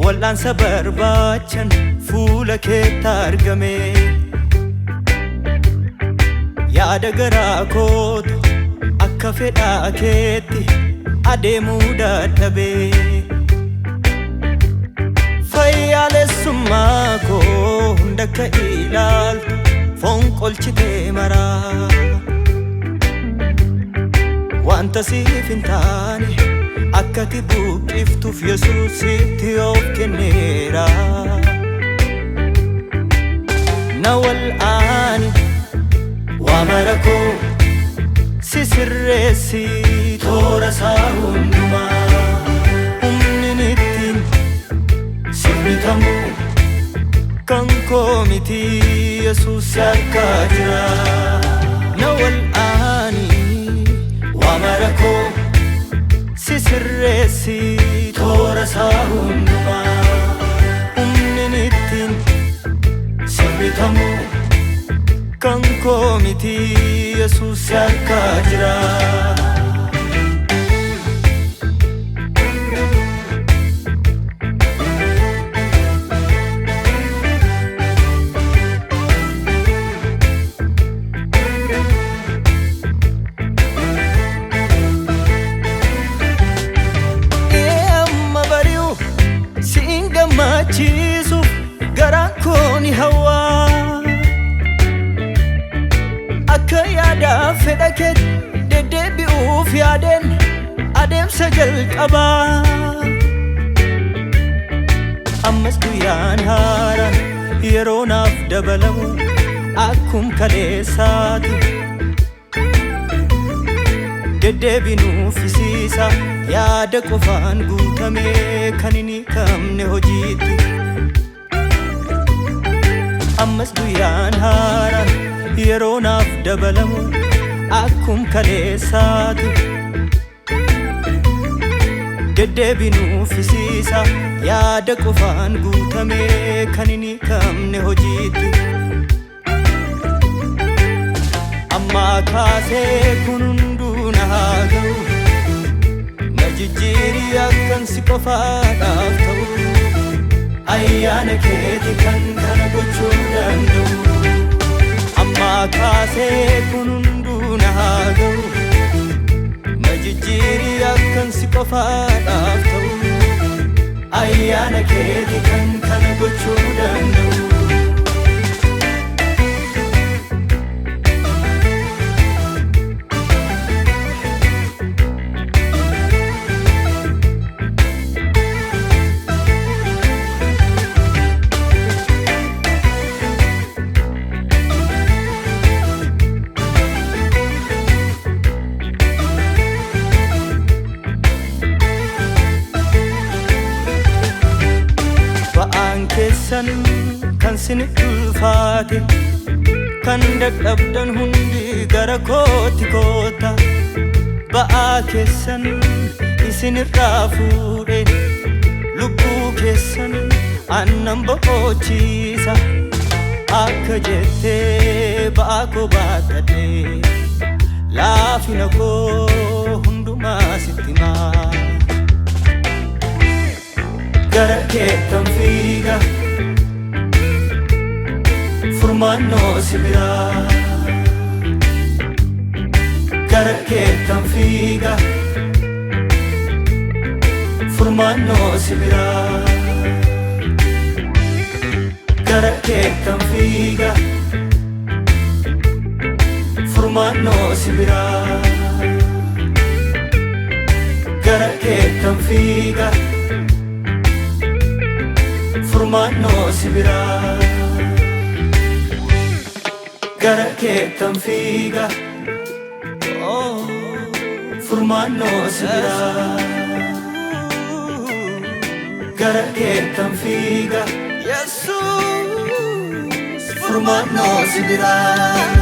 wal'aansa barbaachan fuula keetti argame. Yaada garaa kootu akka fedhaa keetti adeemuu dadhabee. Fayyaalessummaa koo hunda akka ilaaltu fonqolchitee maraa. Wanta siif hin taane akkati buqqiftuuf Yesuus sitti of kenneera. Na wal'aani waa mara koo si sirreessi toora isaa hundumaa. Humni ittiin si bitamu kan koo miti Yesuus harka jira. Na wal'aani waa mara koo si sirreessi toora isaa hundumaa. Humni ittiin si bitamu kan koo miti Yesuus harka jira. Gammachiisuuf garaan koo ni hawaa. Akka yaada fedha keetti deddeebi'uuf yaadeen adeemsa jalqabaa. Ammas guyyaan haaraan yeroo naaf dabalamu akkum kaleessaati. Deddeebinuufisiisa yaada qofaan guutamee kan hin hiikamne hojiitti. Ammas guyyaan haaraan yeroo naaf dabalamu akkum kaleessaati. Deddeebinuufisiisa yaada qofaan guutamee kan hin hiikamne hojiitti. Ammaa kaasee kun hunduu na haa ga'u. Na jijjiiri akkan si qofaadhaaf ta'u. Ayyaana keeti kan kana gochuu danda'u. Ammaa kaasee kun hunduu na haa ga'u. Na jijjiiri akkan si qofaadhaaf ta'u. Ayyaana keeti kan kana gochuu danda'u. Kan sin ulfaate kan dadhabdan hundi gara kootti koota. Ba'aa keessan isinirraa fuudhe lubbuu keessan annan boqochiisa. Akka jettee ba'aa koo baadhadhee laafina koo hundumaa sitti himaa. Gara keettan fiiga furmaannoo si biraa. Gara keettan fiiga furmaannoo si biraa. Gara keettan fiiga furmaannoo si biraa. Gara keettan fiiga furmaannoo si biraa. Gara keettan fiiga furmaannoo si biraa. Gara keettan fiiga Yesuus furmaannoo si biraa.